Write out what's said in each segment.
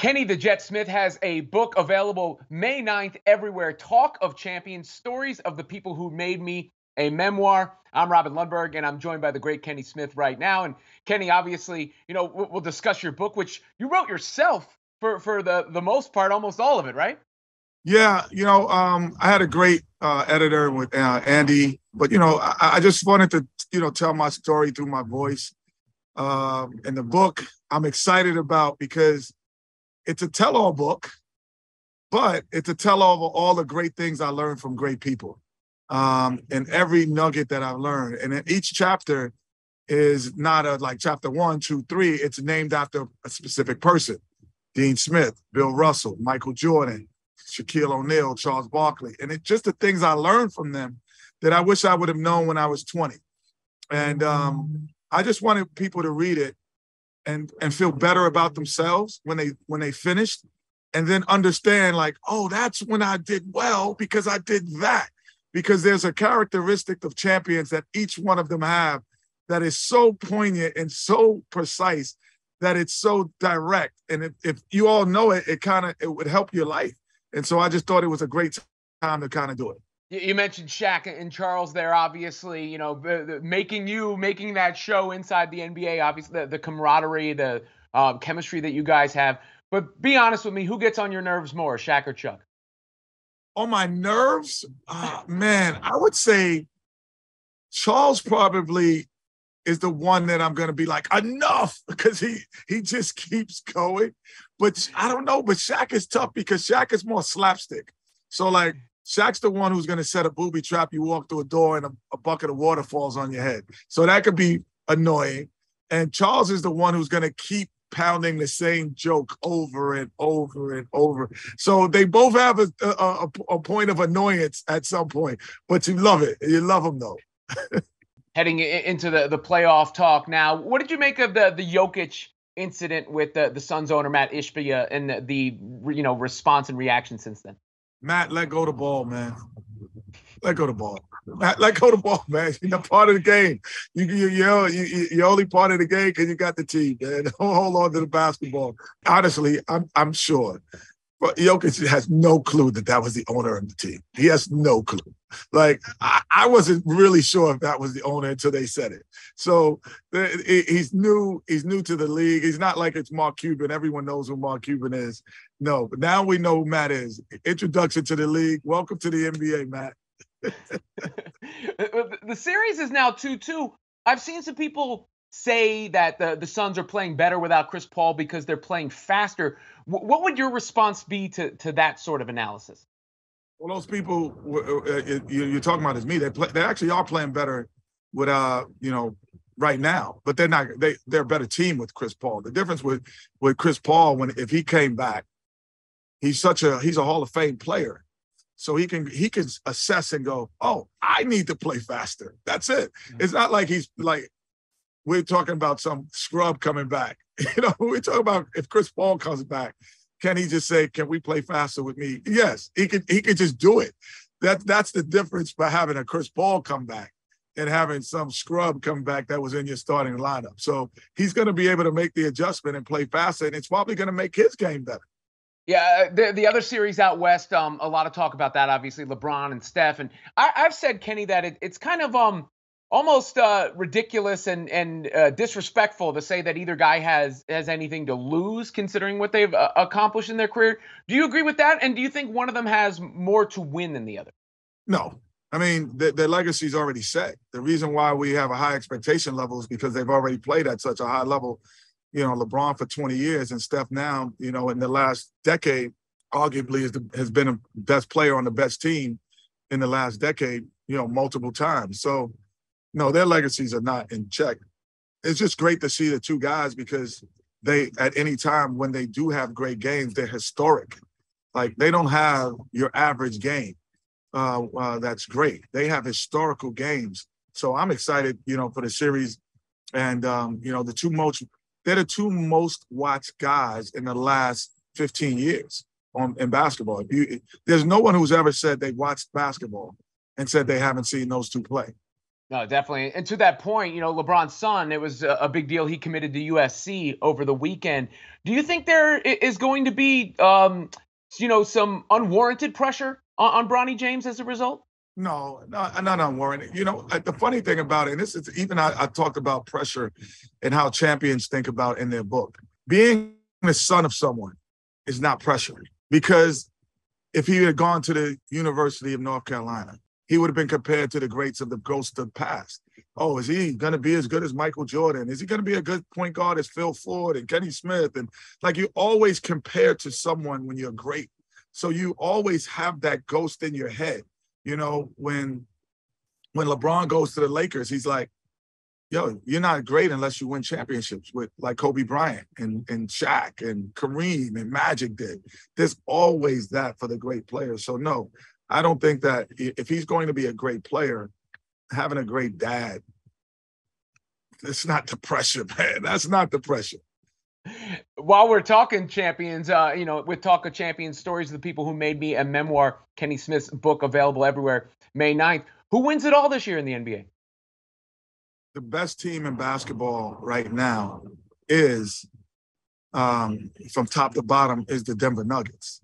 Kenny the Jet Smith has a book available May 9th everywhere. Talk of Champions, Stories of the People Who Made Me, a memoir. I'm Robin Lundberg, and I'm joined by the great Kenny Smith right now. And Kenny, obviously, we'll discuss your book, which you wrote yourself for the most part, almost all of it, right? Yeah, I had a great editor with Andy, but I just wanted to tell my story through my voice. And the book I'm excited about because it's a tell-all book, but it's a tell-all of all the great things I learned from great people, and every nugget that I've learned. And then each chapter is not like chapter 1, 2, 3. It's named after a specific person: Dean Smith, Bill Russell, Michael Jordan, Shaquille O'Neal, Charles Barkley. And it's just the things I learned from them that I wish I would have known when I was 20. And I just wanted people to read it and feel better about themselves when they finished, and then understand, like, oh, that's when I did well because I did that. Because there's a characteristic of champions that each one of them have that is so poignant and so precise that it's so direct. And if you all know it, it would help your life. And so I just thought it was a great time to kind of do it. You mentioned Shaq and Charles there, obviously, making that show inside the NBA, obviously the camaraderie, the chemistry that you guys have. But be honest with me, who gets on your nerves more, Shaq or Chuck? On my nerves? Man, I would say Charles probably is the one that I'm going to be like, enough, because he just keeps going. But I don't know, but Shaq is tough because Shaq is more slapstick. So, like, Shaq's the one who's going to set a booby trap. You walk through a door and a bucket of water falls on your head. So that could be annoying. And Charles is the one who's going to keep pounding the same joke over and over and over. So they both have a point of annoyance at some point, but you love it. You love them, though. Heading into the playoff talk now, what did you make of the Jokic incident with the Suns owner, Matt Ishbia, and the response and reaction since then? Matt, let go of the ball, man. Let go of the ball. Matt, let go of the ball, man. You're part of the game. You're only part of the game because you got the team, man. Don't hold on to the basketball. Honestly, I'm sure. But Jokic has no clue that was the owner of the team. He has no clue. Like, I wasn't really sure if that was the owner until they said it. So he's new. He's new to the league. He's not like it's Mark Cuban. Everyone knows who Mark Cuban is. No, but now we know who Matt is. Introduction to the league. Welcome to the NBA, Matt. The series is now 2-2. I've seen some people say that the Suns are playing better without Chris Paul because they're playing faster. What would your response be to that sort of analysis? Well, those people you're talking about is me. They actually are playing better with right now, but they're not. They're a better team with Chris Paul. The difference with Chris Paul, if he came back, he's a Hall of Fame player. So he can assess and go, oh, I need to play faster. That's it. Mm-hmm. It's not like he's like, we're talking about some scrub coming back. We're talking about if Chris Paul comes back, can he just say, can we play faster with me? Yes, he could just do it. That's the difference by having a Chris Paul come back and having some scrub come back that was in your starting lineup. So he's going to be able to make the adjustment and play faster, and it's probably going to make his game better. Yeah, the other series out west, a lot of talk about that, obviously, LeBron and Steph. And I've said, Kenny, that it's kind of almost ridiculous and disrespectful to say that either guy has anything to lose, considering what they've accomplished in their career. Do you agree with that? And do you think one of them has more to win than the other? No. I mean, their legacy is already set. The reason why we have a high expectation level is because they've already played at such a high level. LeBron for 20 years and Steph now, in the last decade, arguably has been the best player on the best team in the last decade, multiple times. So, no, their legacies are not in check. It's just great to see the two guys because they, at any time when they do have great games, they're historic. Like, they don't have your average game. That's great. They have historical games. So I'm excited, for the series. And, they're the two most watched guys in the last 15 years in basketball. There's no one who's ever said they watched basketball and said they haven't seen those two play. No, definitely. And to that point, LeBron's son, it was a big deal. He committed to USC over the weekend. Do you think there is going to be, some unwarranted pressure on Bronny James as a result? No, no, not unwarranted. The funny thing about it, and this is even I talked about pressure and how champions think about in their book. Being the son of someone is not pressure because if he had gone to the University of North Carolina, he would have been compared to the greats of the ghost of the past. Oh, is he going to be as good as Michael Jordan? Is he going to be a good point guard as Phil Ford and Kenny Smith? And like you always compare to someone when you're great. So you always have that ghost in your head. When LeBron goes to the Lakers, he's like, yo, you're not great unless you win championships with like Kobe Bryant and Shaq and Kareem and Magic did. There's always that for the great players. So no, I don't think that if he's going to be a great player, having a great dad, it's not the pressure, man. That's not the pressure. While we're talking champions, with Talk of Champions, stories of the people who made me a memoir, Kenny Smith's book available everywhere, May 9th. Who wins it all this year in the NBA? The best team in basketball right now is, from top to bottom, is the Denver Nuggets.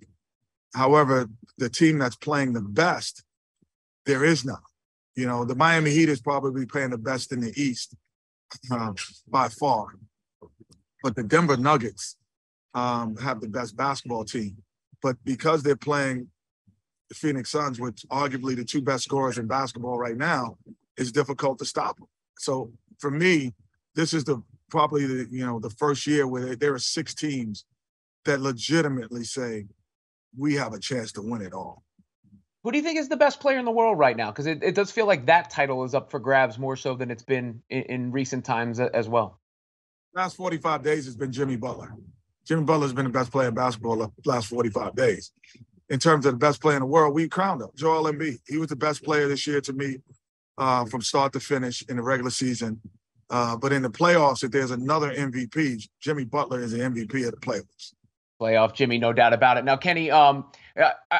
However, the team that's playing the best, there is none. The Miami Heat is probably playing the best in the East by far. But the Denver Nuggets have the best basketball team. But because they're playing the Phoenix Suns, which arguably the two best scorers in basketball right now, it's difficult to stop them. So for me, this is probably the first year where there are 6 teams that legitimately say we have a chance to win it all. Who do you think is the best player in the world right now? Because it does feel like that title is up for grabs more so than it's been in recent times as well. Last 45 days has been Jimmy Butler. Jimmy Butler's been the best player in basketball the last 45 days. In terms of the best player in the world, we crowned him, Joel Embiid. He was the best player this year to me from start to finish in the regular season. But in the playoffs, if there's another MVP, Jimmy Butler is the MVP of the playoffs. Playoff Jimmy, no doubt about it. Now, Kenny, I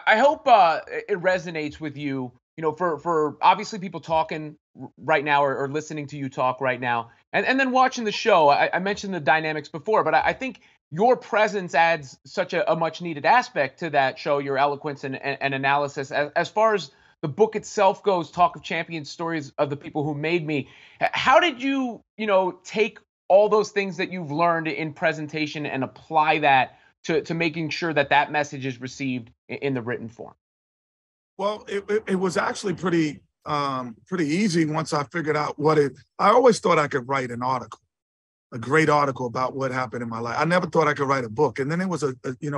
hope it resonates with you. For obviously people talking right now or listening to you talk right now, and then watching the show. I mentioned the dynamics before, but I think your presence adds such a much needed aspect to that show. Your eloquence and analysis, as far as the book itself goes, Talk of Champions, stories of the people who made me. How did you take all those things that you've learned in presentation and apply that to making sure that message is received in the written form? Well, it was actually pretty easy once I figured out I always thought I could write an article, a great article about what happened in my life. I never thought I could write a book. And then it was a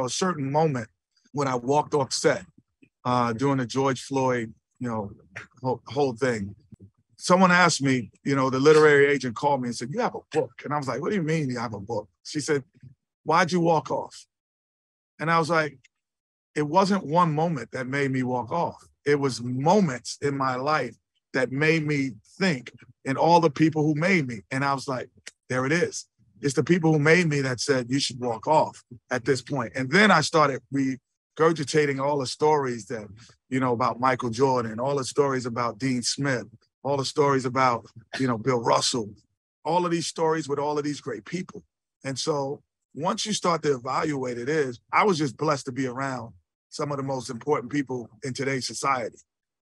certain moment when I walked off set during the George Floyd, whole thing. Someone asked me, the literary agent called me and said, "You have a book." And I was like, "What do you mean you have a book?" She said, "Why'd you walk off?" And I was like, it wasn't one moment that made me walk off. It was moments in my life that made me think, and all the people who made me. And I was like, there it is. It's the people who made me that said you should walk off at this point. And then I started regurgitating all the stories that, about Michael Jordan, all the stories about Dean Smith, all the stories about, Bill Russell, all of these stories with all of these great people. And so once you start to evaluate I was just blessed to be around some of the most important people in today's society.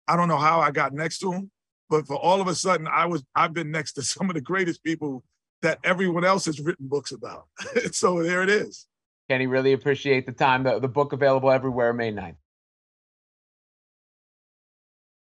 I don't know how I got next to them, but for all of a sudden, I've been next to some of the greatest people that everyone else has written books about. So there it is. Kenny, really appreciate the time. The book available everywhere, May 9th.